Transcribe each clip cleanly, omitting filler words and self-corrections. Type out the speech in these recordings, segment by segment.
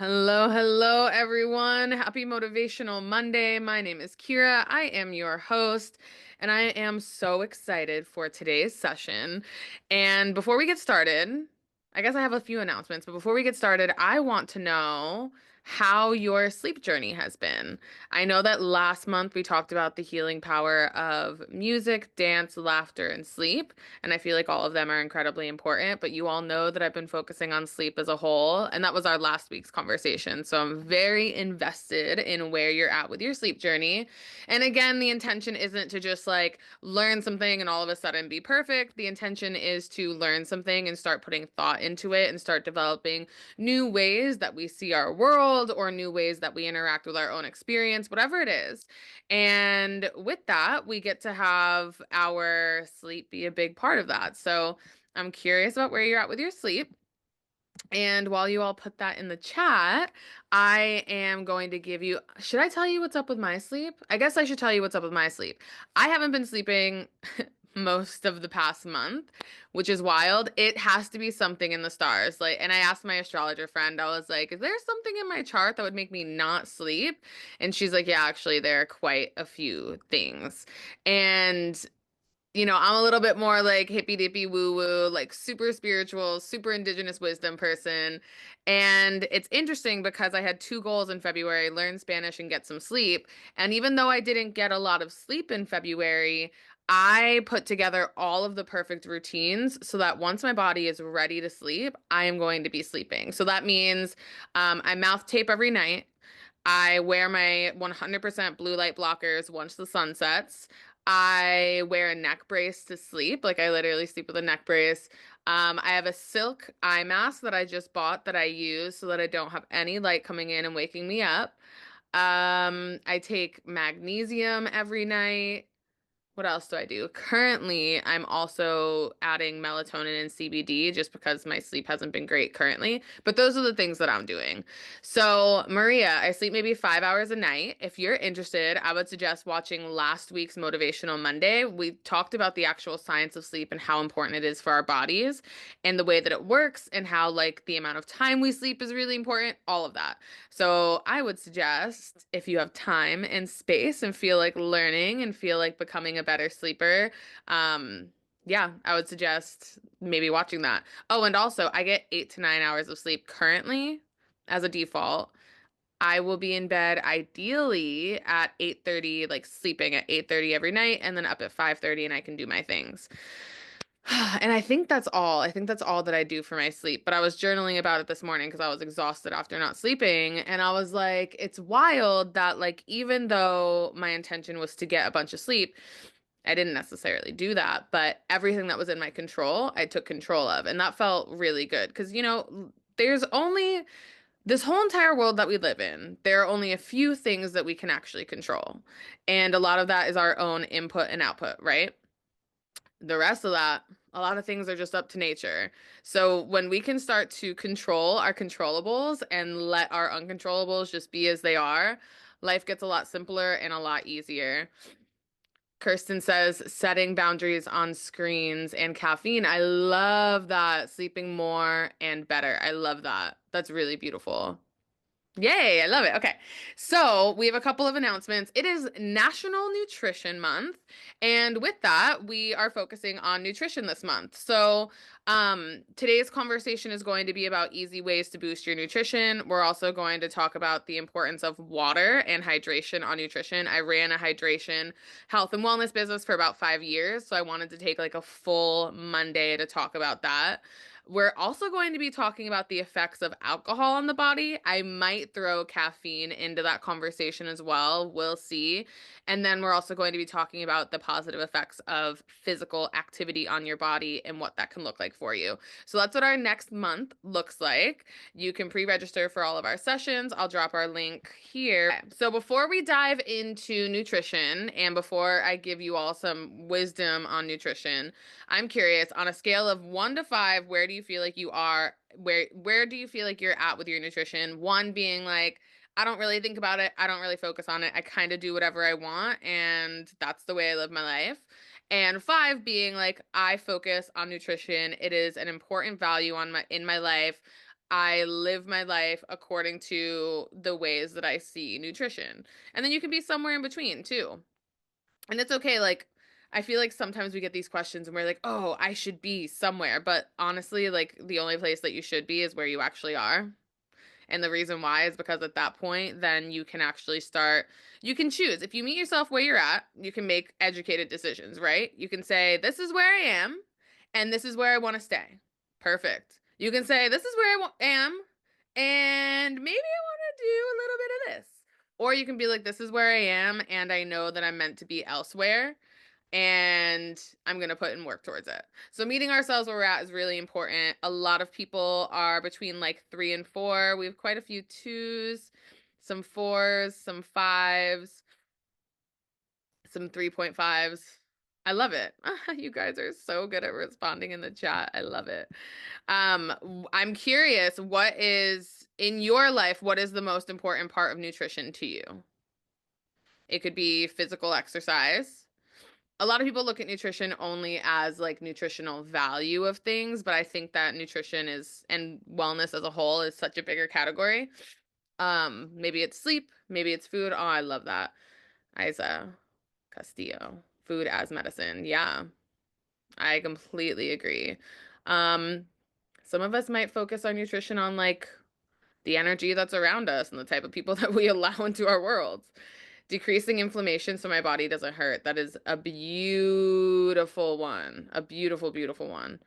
Hello, hello, everyone. Happy Motivational Monday. My name is Kira. I am your host, and I am so excited for today's session. And before we get started, I guess I have a few announcements, but before we get started, I want to know how your sleep journey has been. I know that last month we talked about the healing power of music, dance, laughter, and sleep. And I feel like all of them are incredibly important, but you all know that I've been focusing on sleep as a whole, and that was our last week's conversation. So I'm very invested in where you're at with your sleep journey. And again, the intention isn't to just like learn something and all of a sudden be perfect. The intention is to learn something and start putting thought into it and start developing new ways that we see our world or new ways that we interact with our own experience, whatever it is. And with that, we get to have our sleep be a big part of that. So I'm curious about where you're at with your sleep. And while you all put that in the chat, I am going to give you, should I tell you what's up with my sleep? I guess I should tell you what's up with my sleep. I haven't been sleeping most of the past month, which is wild. It has to be something in the stars. Like, and I asked my astrologer friend, I was like, is there something in my chart that would make me not sleep? And she's like, yeah, actually, there are quite a few things. And I'm a little bit more like hippy dippy woo woo, like super spiritual, super indigenous wisdom person. And it's interesting because I had two goals in February, learn Spanish and get some sleep. And even though I didn't get a lot of sleep in February, I put together all of the perfect routines so that once my body is ready to sleep, I am going to be sleeping. So that means I mouth tape every night. I wear my 100% blue light blockers once the sun sets. I wear a neck brace to sleep. Like I literally sleep with a neck brace. I have a silk eye mask that I just bought that I use so that I don't have any light coming in and waking me up. I take magnesium every night. What else do I do? Currently, I'm also adding melatonin and CBD just because my sleep hasn't been great currently. But those are the things that I'm doing. So, Maria, I sleep maybe 5 hours a night. If you're interested, I would suggest watching last week's Motivational Monday. We talked about the actual science of sleep and how important it is for our bodies and the way that it works and how, like, the amount of time we sleep is really important, all of that. So I would suggest if you have time and space and feel like learning and feel like becoming a better sleeper, um, yeah, I would suggest maybe watching that. Oh, and also I get 8 to 9 hours of sleep currently as a default. I will be in bed ideally at 8:30, like sleeping at 8:30 every night and then up at 5:30 and I can do my things. And I think that's all. I think that's all that I do for my sleep. But I was journaling about it this morning because I was exhausted after not sleeping. And I was like, it's wild that, like, even though my intention was to get a bunch of sleep, I didn't necessarily do that. But everything that was in my control, I took control of. And that felt really good because, there's only this whole entire world that we live in, there are only a few things that we can actually control. And a lot of that is our own input and output, right? The rest of that, a lot of things are just up to nature. So when we can start to control our controllables and let our uncontrollables just be as they are, life gets a lot simpler and a lot easier. Kirsten says setting boundaries on screens and caffeine. I love that. Sleeping more and better. I love that. That's really beautiful. Yay, I love it. Okay. So we have a couple of announcements. It is National Nutrition Month. And with that, we are focusing on nutrition this month. So today's conversation is going to be about easy ways to boost your nutrition. We're also going to talk about the importance of water and hydration on nutrition. I ran a hydration health and wellness business for about 5 years. So I wanted to take like a full Monday to talk about that. We're also going to be talking about the effects of alcohol on the body. I might throw caffeine into that conversation as well. We'll see. And then we're also going to be talking about the positive effects of physical activity on your body and what that can look like for you. So that's what our next month looks like. You can pre-register for all of our sessions. I'll drop our link here. Okay, so before we dive into nutrition and before I give you all some wisdom on nutrition, I'm curious, on a scale of 1 to 5, where do you feel like you are? Where do you feel like you're at with your nutrition? One being like, I don't really think about it. I don't really focus on it. I kind of do whatever I want, and that's the way I live my life. And 5 being like, I focus on nutrition. It is an important value in my life. I live my life according to the ways that I see nutrition. And then you can be somewhere in between too. And it's okay. Like, I feel like sometimes we get these questions and we're like, oh, I should be somewhere. But honestly, like, the only place that you should be is where you actually are. And the reason why is because at that point, then you can actually start, you can choose. If you meet yourself where you're at, you can make educated decisions, right? You can say, this is where I am, and this is where I want to stay. Perfect. You can say, this is where am, and maybe I want to do a little bit of this. Or you can be like, this is where I am, and I know that I'm meant to be elsewhere and I'm going to put in work towards it. So meeting ourselves where we're at is really important. A lot of people are between like 3 and 4. We have quite a few 2s, some 4s, some 5s, some 3.5s. I love it. You guys are so good at responding in the chat. I love it. I'm curious, what is in your life, what is the most important part of nutrition to you? It could be physical exercise. A lot of people look at nutrition only as like nutritional value of things, but I think that nutrition is and wellness as a whole is such a bigger category. Maybe it's sleep, maybe it's food. Oh, I love that. Isa Castillo, food as medicine. Yeah, I completely agree. Um, some of us might focus our nutrition on like the energy that's around us and the type of people that we allow into our worlds. Decreasing inflammation so my body doesn't hurt. That is a beautiful one. A beautiful, beautiful one.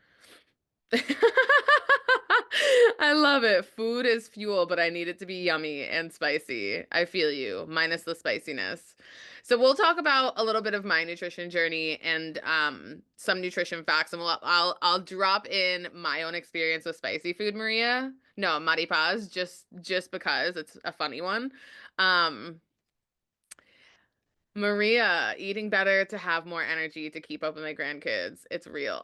I love it. Food is fuel, but I need it to be yummy and spicy. I feel you, minus the spiciness. So we'll talk about a little bit of my nutrition journey and some nutrition facts, and I'll drop in my own experience with spicy food, Maria. No, maripaz, just because it's a funny one. Um, Maria, eating better to have more energy to keep up with my grandkids. It's real.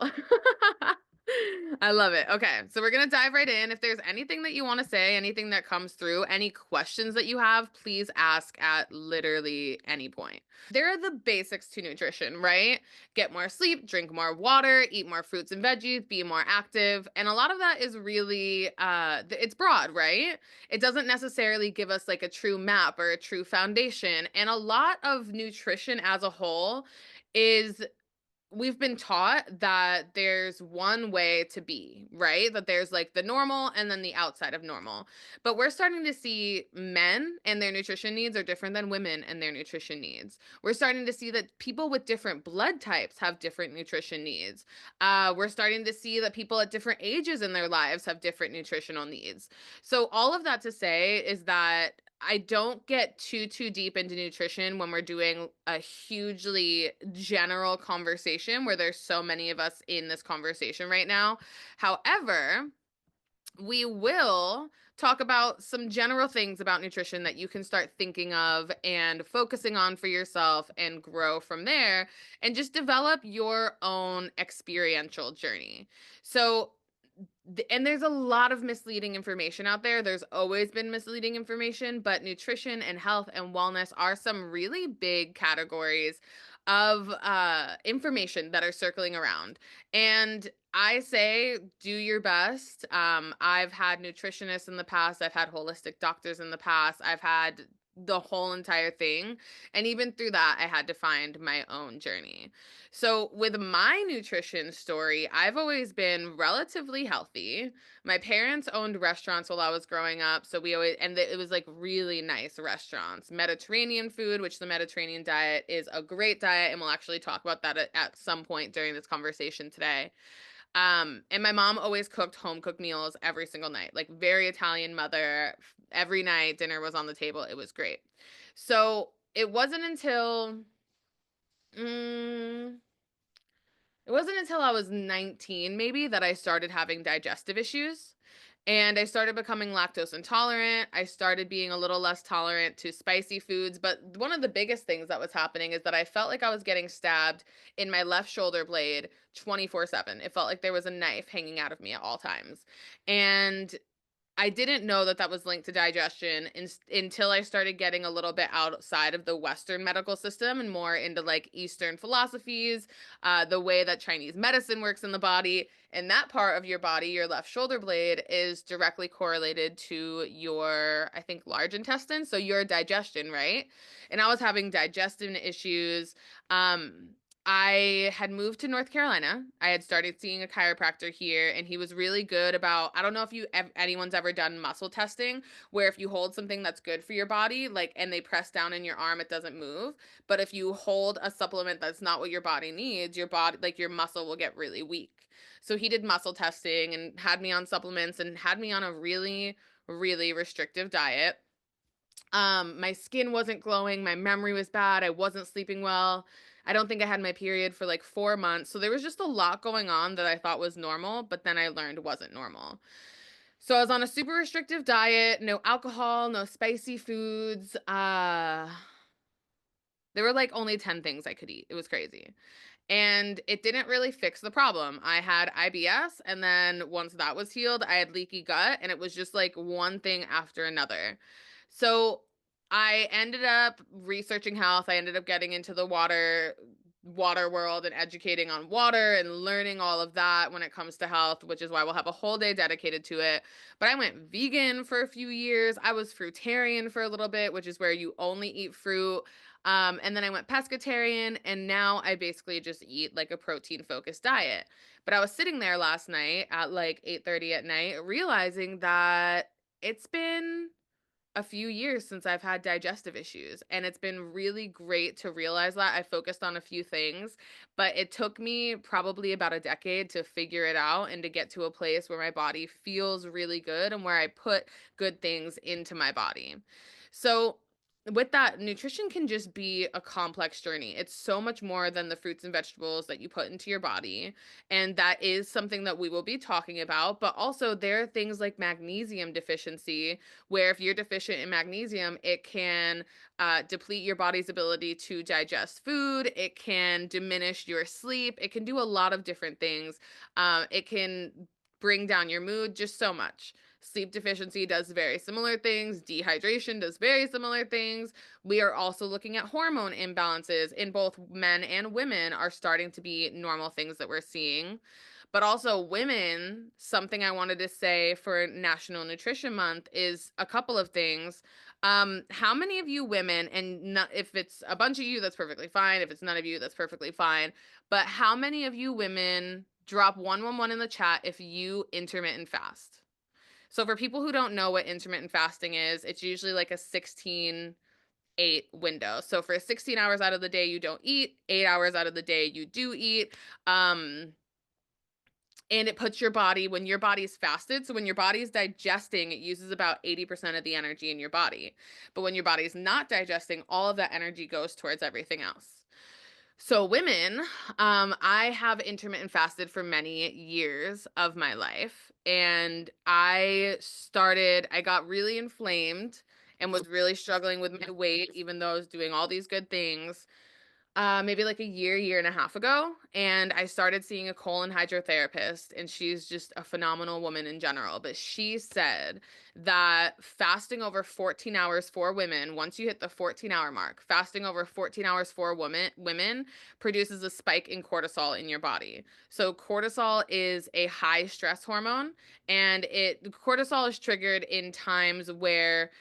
I love it. Okay, so we're gonna dive right in. If there's anything that you want to say, anything that comes through, any questions that you have, please ask at literally any point. There are the basics to nutrition, right? Get more sleep, drink more water, eat more fruits and veggies, be more active. And a lot of that is really it's broad, right? It doesn't necessarily give us like a true map or a true foundation. And a lot of nutrition as a whole is we've been taught that there's one way to be, right? That there's like the normal and then the outside of normal. But we're starting to see men and their nutrition needs are different than women and their nutrition needs. We're starting to see that people with different blood types have different nutrition needs. We're starting to see that people at different ages in their lives have different nutritional needs. So all of that to say is that I don't get too deep into nutrition when we're doing a hugely general conversation where there's so many of us in this conversation right now. However, we will talk about some general things about nutrition that you can start thinking of and focusing on for yourself and grow from there and just develop your own experiential journey. So, and there's a lot of misleading information out there. There's always been misleading information, but nutrition and health and wellness are some really big categories of information that are circling around. And I say do your best. I've had nutritionists in the past, I've had holistic doctors in the past, I've had the whole entire thing. And even through that, I had to find my own journey. So, with my nutrition story, I've always been relatively healthy. My parents owned restaurants while I was growing up. So, we always, and it was like really nice restaurants. Mediterranean food, which the Mediterranean diet is a great diet. And we'll actually talk about that at some point during this conversation today. And my mom always cooked home cooked meals every single night, like very Italian mother. Every night dinner was on the table. It was great. So it wasn't until mm, it wasn't until I was 19 maybe that I started having digestive issues. And I started becoming lactose intolerant. I started being a little less tolerant to spicy foods. But one of the biggest things that was happening is that I felt like I was getting stabbed in my left shoulder blade 24/7. It felt like there was a knife hanging out of me at all times. And I didn't know that that was linked to digestion until I started getting a little bit outside of the Western medical system and more into like Eastern philosophies, the way that Chinese medicine works in the body. And that part of your body, your left shoulder blade, is directly correlated to your, I think, large intestine. So your digestion, right? And I was having digestive issues. Um, I had moved to North Carolina. I had started seeing a chiropractor here, and he was really good about, I don't know if anyone's ever done muscle testing, where if you hold something that's good for your body, like, and they press down in your arm, it doesn't move. But if you hold a supplement that's not what your body needs, your body, like your muscle will get really weak. So he did muscle testing and had me on supplements and had me on a really, really restrictive diet. My skin wasn't glowing, my memory was bad, I wasn't sleeping well. I don't think I had my period for like 4 months. So there was just a lot going on that I thought was normal, but then I learned wasn't normal. So I was on a super restrictive diet, no alcohol, no spicy foods. There were like only 10 things I could eat. It was crazy. And it didn't really fix the problem. I had IBS, and then once that was healed, I had leaky gut, and it was just like one thing after another. So I ended up researching health. I ended up getting into the water world and educating on water and learning all of that when it comes to health, which is why we'll have a whole day dedicated to it. But I went vegan for a few years. I was fruitarian for a little bit, which is where you only eat fruit. And then I went pescatarian, and now I basically just eat like a protein focused diet. But I was sitting there last night at like 8:30 at night, realizing that it's been a few years since I've had digestive issues. And it's been really great to realize that. I focused on a few things, but it took me probably about a decade to figure it out and to get to a place where my body feels really good and where I put good things into my body. So, with that, nutrition can just be a complex journey. It's so much more than the fruits and vegetables that you put into your body. And that is something that we will be talking about. But also, there are things like magnesium deficiency where if you're deficient in magnesium, it can deplete your body's ability to digest food. It can diminish your sleep. It can do a lot of different things. It can bring down your mood, just so much. Sleep deficiency does very similar things. Dehydration does very similar things. We are also looking at hormone imbalances in both men and women are starting to be normal things that we're seeing. But also, women, something I wanted to say for National Nutrition Month is a couple of things. How many of you women, and not, if it's a bunch of you, that's perfectly fine. If it's none of you, that's perfectly fine. But how many of you women drop 111 in the chat if you intermittent fast? So for people who don't know what intermittent fasting is, it's usually like a 16-8 window. So for 16 hours out of the day you don't eat, 8 hours out of the day you do eat. And it puts your body, when your body's fasted, so when your body's digesting, it uses about 80% of the energy in your body. But when your body's not digesting, all of that energy goes towards everything else. So women, I have intermittent fasted for many years of my life, and I got really inflamed and was really struggling with my weight, even though I was doing all these good things maybe like a year and a half ago. And I started seeing a colon hydrotherapist, and she's just a phenomenal woman in general. But she said that fasting over 14 hours for women, once you hit the 14-hour mark, fasting over 14 hours for women produces a spike in cortisol in your body. So cortisol is a high stress hormone, and cortisol is triggered in times where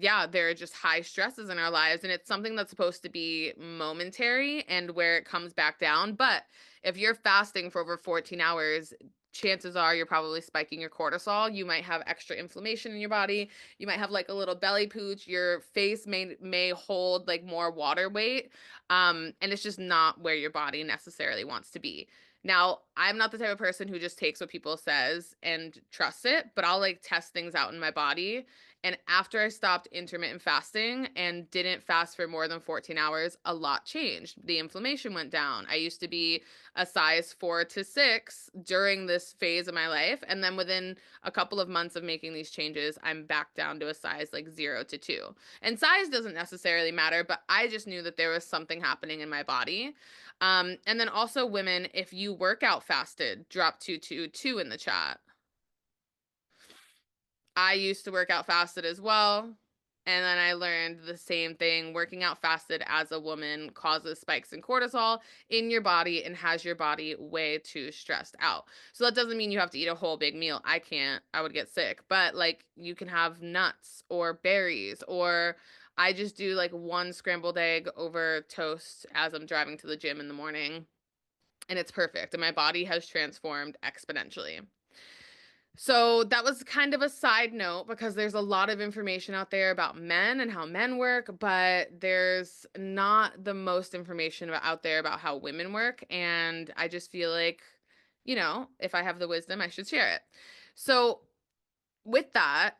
yeah, there are just high stresses in our lives, and it's something that's supposed to be momentary and where it comes back down. But if you're fasting for over 14 hours, chances are you're probably spiking your cortisol. You might have extra inflammation in your body. You might have like a little belly pooch. Your face may hold like more water weight. And it's just not where your body necessarily wants to be. Now, I'm not the type of person who just takes what people says and trusts it, but I'll like test things out in my body. And after I stopped intermittent fasting and didn't fast for more than 14 hours, a lot changed. The inflammation went down. I used to be a size 4 to 6 during this phase of my life. And then within a couple of months of making these changes, I'm back down to a size like 0 to 2. And size doesn't necessarily matter, but I just knew that there was something happening in my body. And then also women, if you workout fasted, drop 222 in the chat. I used to work out fasted as well. And then I learned the same thing. Working out fasted as a woman causes spikes in cortisol in your body and has your body way too stressed out. So that doesn't mean you have to eat a whole big meal. I can't. I would get sick. But like you can have nuts or berries, or I just do like one scrambled egg over toast as I'm driving to the gym in the morning. And it's perfect. And my body has transformed exponentially. So that was kind of a side note because there's a lot of information out there about men and how men work, but there's not the most information out there about how women work. And I just feel like, if I have the wisdom, I should share it. So with that,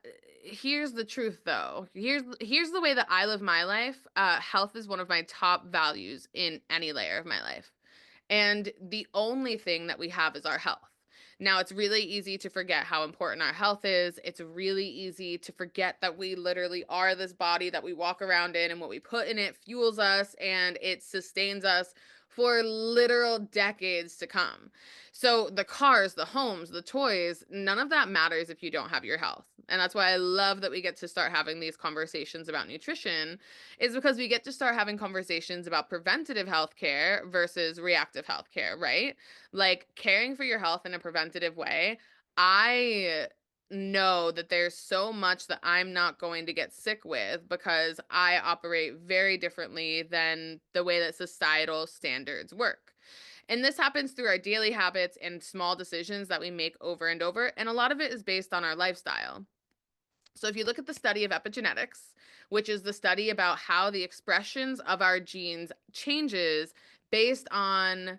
here's the truth though. Here's the way that I live my life. Health is one of my top values in any layer of my life. And the only thing that we have is our health. Now, it's really easy to forget how important our health is. It's really easy to forget that we literally are this body that we walk around in, and what we put in it fuels us and it sustains us for literal decades to come. So, the cars, the homes, the toys, none of that matters if you don't have your health. And that's why I love that we get to start having these conversations about nutrition, is because we get to start having conversations about preventative healthcare versus reactive healthcare, right? Like caring for your health in a preventative way. I know that there's so much that I'm not going to get sick with because I operate very differently than the way that societal standards work. And this happens through our daily habits and small decisions that we make over and over. And a lot of it is based on our lifestyle. So if you look at the study of epigenetics, which is the study about how the expressions of our genes changes based on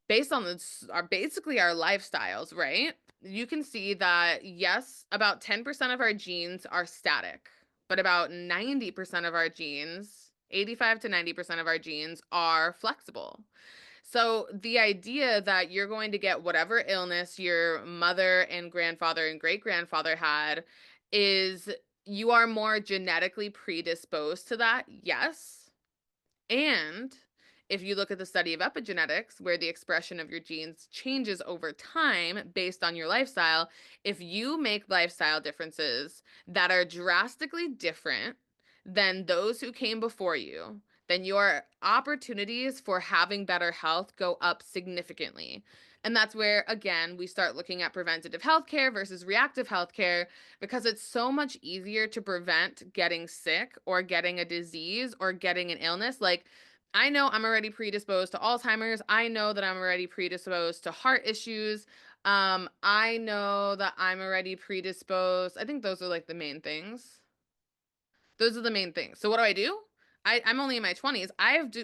our basically our lifestyles, right? You can see that yes, about 10% of our genes are static, but about 90% of our genes, 85 to 90% of our genes are flexible. So the idea that you're going to get whatever illness your mother and grandfather and great grandfather had is you are more genetically predisposed to that, yes. And if you look at the study of epigenetics, where the expression of your genes changes over time based on your lifestyle, if you make lifestyle differences that are drastically different than those who came before you, then your opportunities for having better health go up significantly. And that's where, again, we start looking at preventative healthcare versus reactive healthcare because it's so much easier to prevent getting sick or getting a disease or getting an illness. Like, I know I'm already predisposed to Alzheimer's. I know that I'm already predisposed to heart issues. I know that I'm already predisposed. I think those are like the main things. Those are the main things. So what do? I'm only in my 20s.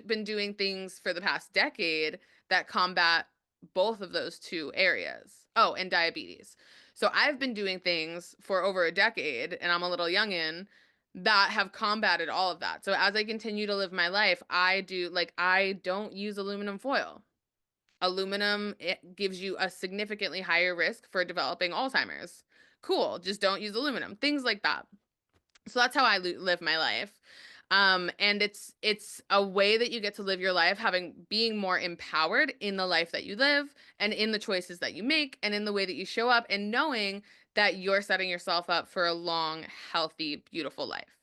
Been doing things for the past decade that combat both of those two areas. Oh, and diabetes. So I've been doing things for over a decade, and I'm a little youngin', that have combated all of that. So as I continue to live my life, I don't use aluminum foil. Aluminum, it gives you a significantly higher risk for developing Alzheimer's. Cool, just don't use aluminum. Things like that. So that's how I live my life. And it's a way that you get to live your life being more empowered in the life that you live and in the choices that you make and in the way that you show up and knowing that you're setting yourself up for a long, healthy, beautiful life.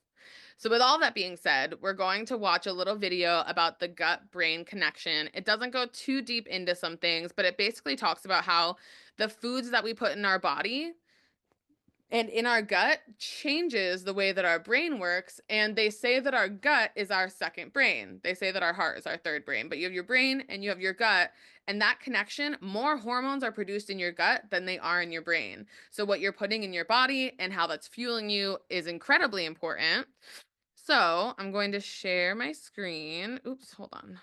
So with all that being said, we're going to watch a little video about the gut-brain connection. It doesn't go too deep into some things, but it basically talks about how the foods that we put in our body and in our gut changes the way that our brain works. And they say that our gut is our second brain. They say that our heart is our third brain, but you have your brain and you have your gut. And that connection, more hormones are produced in your gut than they are in your brain. So what you're putting in your body and how that's fueling you is incredibly important. So I'm going to share my screen. Oops, hold on.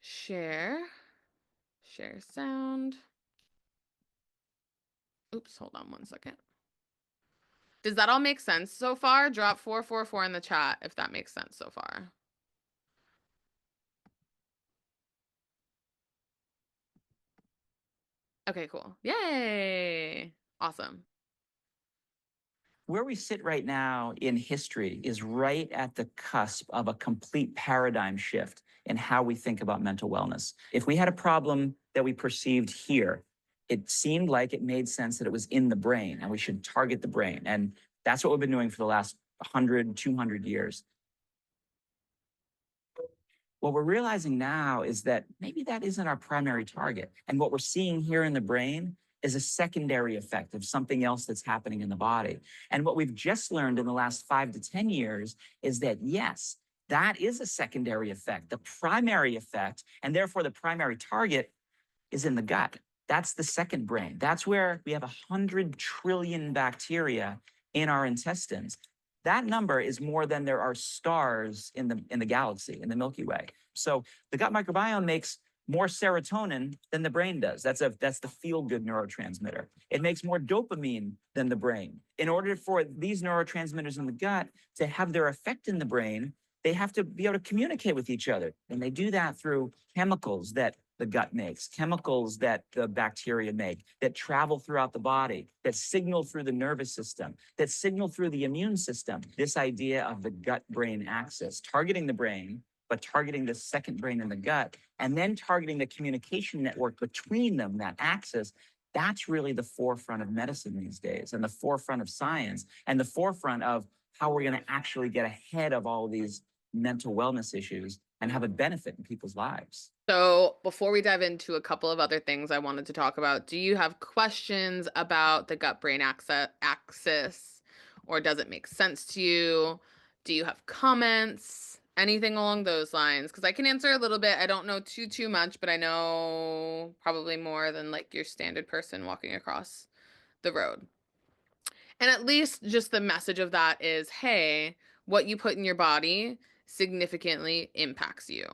Share sound. Oops, hold on one second. Does that all make sense so far? Drop 444 in the chat if that makes sense so far. Okay, cool. Yay. Awesome. Where we sit right now in history is right at the cusp of a complete paradigm shift in how we think about mental wellness. If we had a problem that we perceived here, it seemed like it made sense that it was in the brain and we should target the brain. And that's what we've been doing for the last 100, 200 years. What we're realizing now is that maybe that isn't our primary target. And what we're seeing here in the brain is a secondary effect of something else that's happening in the body. And what we've just learned in the last 5 to 10 years is that, yes, that is a secondary effect. The primary effect, and therefore the primary target, is in the gut. That's the second brain. That's where we have 100 trillion bacteria in our intestines. That number is more than there are stars in the galaxy, in the Milky Way. So the gut microbiome makes more serotonin than the brain does. That's the feel-good neurotransmitter. It makes more dopamine than the brain. In order for these neurotransmitters in the gut to have their effect in the brain, they have to be able to communicate with each other. And they do that through chemicals that the gut makes, chemicals that the bacteria make, that travel throughout the body, that signal through the nervous system, that signal through the immune system. This idea of the gut-brain axis, targeting the brain, but targeting the second brain in the gut, and then targeting the communication network between them, that axis, that's really the forefront of medicine these days, and the forefront of science, and the forefront of how we're going to actually get ahead of all of these mental wellness issues and have a benefit in people's lives. So, before we dive into a couple of other things I wanted to talk about, do you have questions about the gut brain axis, or does it make sense to you? Do you have comments? Anything along those lines? Because I can answer a little bit. I don't know too much, but I know probably more than like your standard person walking across the road. And at least just the message of that is, hey, what you put in your body significantly impacts you.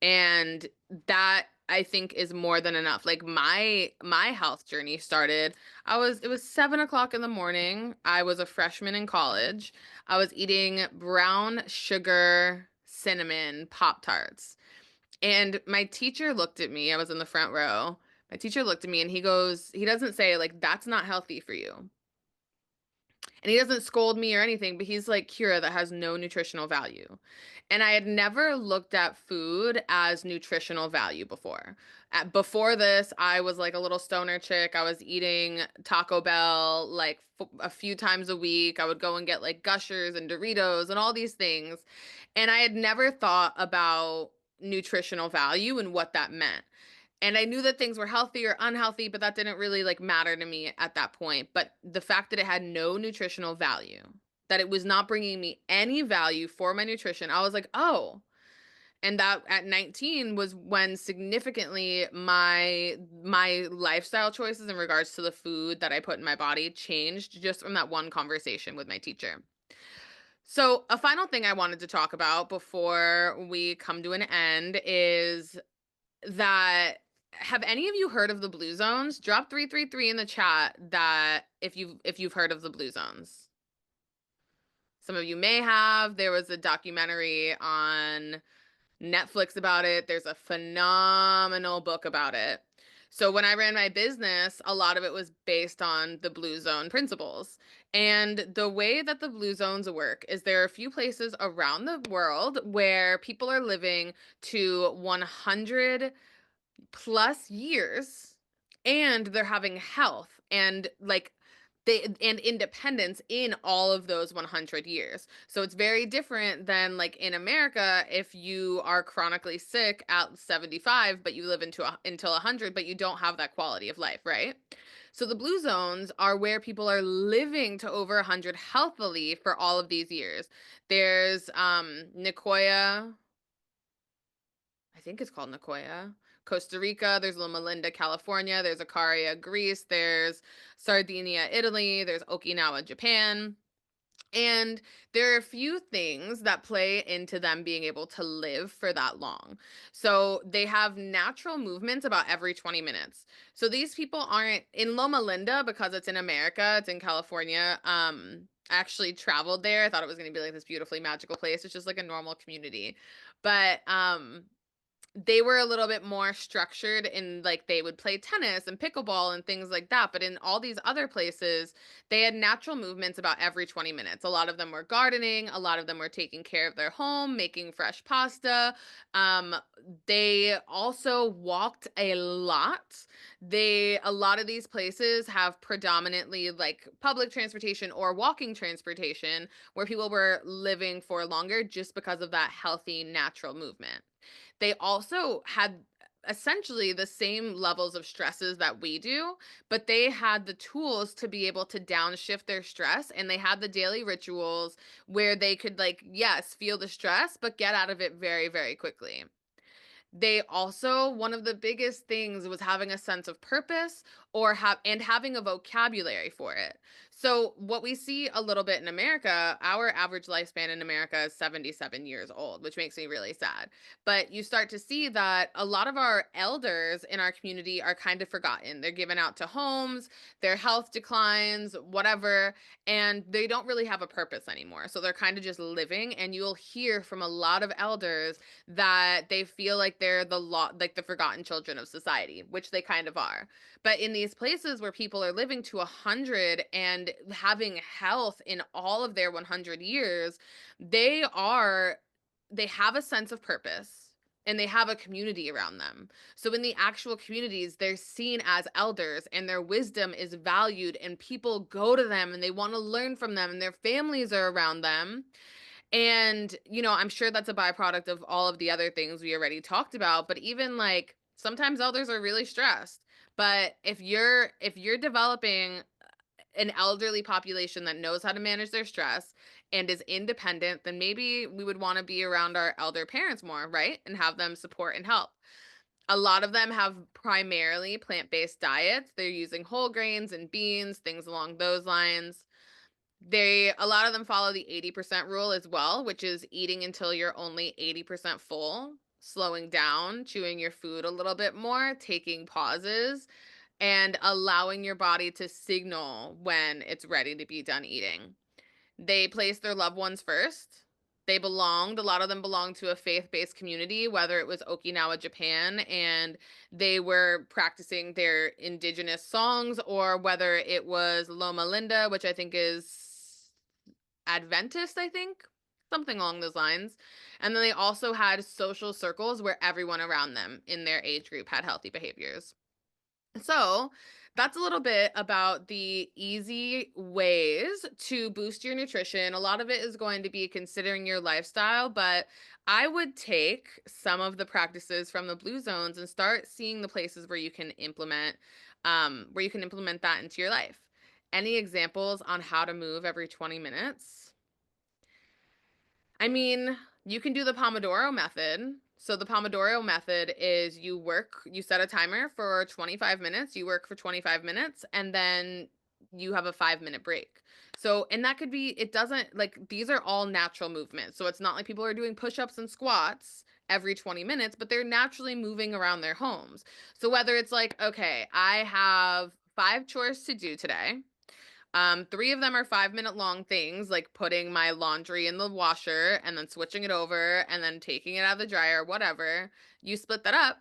And that I think is more than enough. Like my health journey started, it was 7 o'clock in the morning. I was a freshman in college. I was eating brown sugar cinnamon Pop Tarts. And my teacher looked at me. I was in the front row. My teacher looked at me and he doesn't say, like, that's not healthy for you. And he doesn't scold me or anything, but he's like, Kira, that has no nutritional value. And I had never looked at food as nutritional value before. Before this, I was like a little stoner chick. I was eating Taco Bell like a few times a week. I would go and get like Gushers and Doritos and all these things. And I had never thought about nutritional value and what that meant. And I knew that things were healthy or unhealthy, but that didn't really like matter to me at that point. But the fact that it had no nutritional value, that it was not bringing me any value for my nutrition, I was like, "Oh." And that at 19 was when significantly my lifestyle choices in regards to the food that I put in my body changed just from that one conversation with my teacher. So, a final thing I wanted to talk about before we come to an end is that have any of you heard of the blue zones? Drop 333 in the chat that if you've heard of the blue zones. Some of you may have. There was a documentary on Netflix about it. There's a phenomenal book about it. So when I ran my business, a lot of it was based on the blue zone principles. And the way that the blue zones work is there are a few places around the world where people are living to 100 plus years and they're having health and like they and independence in all of those 100 years. So it's very different than like in America if you are chronically sick at 75 but you live until 100 but you don't have that quality of life, right? So the blue zones are where people are living to over 100 healthily for all of these years. There's Nicoya, I think it's called Nicoya. Costa Rica, there's Loma Linda, California, there's Icaria, Greece, there's Sardinia, Italy, there's Okinawa, Japan. And there are a few things that play into them being able to live for that long. So they have natural movements about every 20 minutes. So these people aren't in Loma Linda because it's in America, it's in California. I actually traveled there. I thought it was going to be like this beautifully magical place. It's just like a normal community. But they were a little bit more structured in like they would play tennis and pickleball and things like that. But in all these other places, they had natural movements about every 20 minutes. A lot of them were gardening, a lot of them were taking care of their home, making fresh pasta. Um, they also walked a lot. A lot of these places have predominantly like public transportation or walking transportation where people were living for longer just because of that healthy natural movement. They also had essentially the same levels of stresses that we do, but they had the tools to be able to downshift their stress, and they had the daily rituals where they could like yes, feel the stress but get out of it very very quickly. They also, one of the biggest things was having a sense of purpose having a vocabulary for it. So what we see a little bit in America, our average lifespan in America is 77 years old, which makes me really sad. But you start to see that a lot of our elders in our community are kind of forgotten. They're given out to homes, their health declines, whatever, and they don't really have a purpose anymore. So they're kind of just living, and you'll hear from a lot of elders that they feel like they're like the forgotten children of society, which they kind of are. But in these places where people are living to 100 and having health in all of their 100 years, they are they have a sense of purpose and they have a community around them. So in the actual communities, they're seen as elders and their wisdom is valued, and people go to them and they want to learn from them, and their families are around them. And, I'm sure that's a byproduct of all of the other things we already talked about, but even like sometimes elders are really stressed. But if you're developing an elderly population that knows how to manage their stress and is independent, then maybe we would want to be around our elder parents more, right? And have them support and help. A lot of them have primarily plant-based diets. They're using whole grains and beans, things along those lines. A lot of them follow the 80% rule as well, which is eating until you're only 80% full, slowing down, chewing your food a little bit more, taking pauses, and allowing your body to signal when it's ready to be done eating. They placed their loved ones first. A lot of them belonged to a faith-based community, whether it was Okinawa, Japan, and they were practicing their indigenous songs, or whether it was Loma Linda, which I think is Adventist, I think, something along those lines. And then they also had social circles where everyone around them in their age group had healthy behaviors. So, that's a little bit about the easy ways to boost your nutrition. A lot of it is going to be considering your lifestyle, but I would take some of the practices from the blue zones and start seeing the places where you can implement that into your life. Any examples on how to move every 20 minutes? I mean, you can do the Pomodoro method. So the Pomodoro method is you set a timer for 25 minutes, you work for 25 minutes, and then you have a 5-minute break. So, and that could be, it doesn't like, these are all natural movements. So it's not like people are doing push ups and squats every 20 minutes, but they're naturally moving around their homes. So whether it's like, okay, I have 5 chores to do today. 3 of them are 5-minute long things, like putting my laundry in the washer and then switching it over and then taking it out of the dryer, whatever. You split that up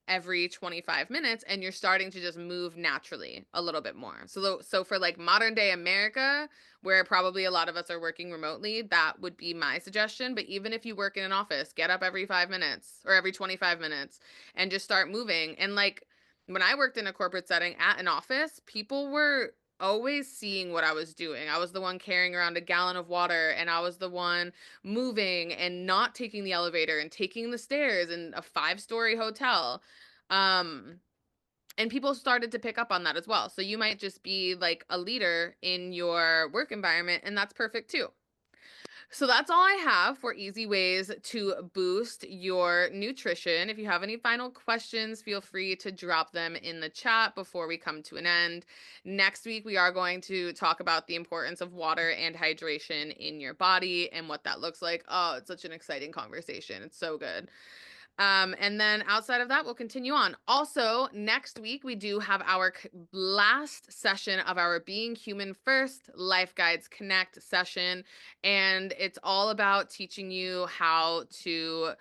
every 25 minutes and you're starting to just move naturally a little bit more. So for like modern day America, where probably a lot of us are working remotely, that would be my suggestion. But even if you work in an office, get up every 5 minutes or every 25 minutes and just start moving. And like when I worked in a corporate setting at an office, people were always seeing what I was doing. I was the one carrying around a gallon of water, and I was the one moving and not taking the elevator and taking the stairs in a 5-story hotel. Um, and people started to pick up on that as well. So you might just be like a leader in your work environment, and that's perfect too. So that's all I have for easy ways to boost your nutrition. If you have any final questions, feel free to drop them in the chat before we come to an end. Next week, we are going to talk about the importance of water and hydration in your body and what that looks like. Oh, it's such an exciting conversation. It's so good. And then outside of that, we'll continue on. Also, next week, we do have our last session of our Being Human First Life Guides Connect session. And it's all about teaching you how to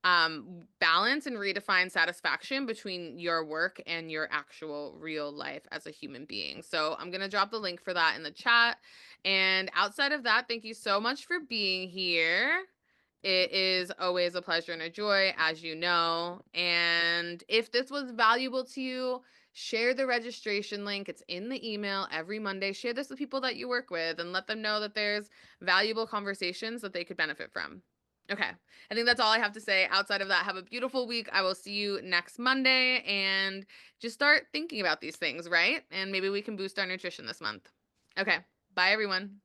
balance and redefine satisfaction between your work and your actual real life as a human being. So I'm going to drop the link for that in the chat. And outside of that, thank you so much for being here. It is always a pleasure and a joy, as you know. And if this was valuable to you, share the registration link. It's in the email every Monday. Share this with people that you work with and let them know that there's valuable conversations that they could benefit from. Okay. I think that's all I have to say. Outside of that, have a beautiful week. I will see you next Monday and just start thinking about these things, right? And maybe we can boost our nutrition this month. Okay. Bye, everyone.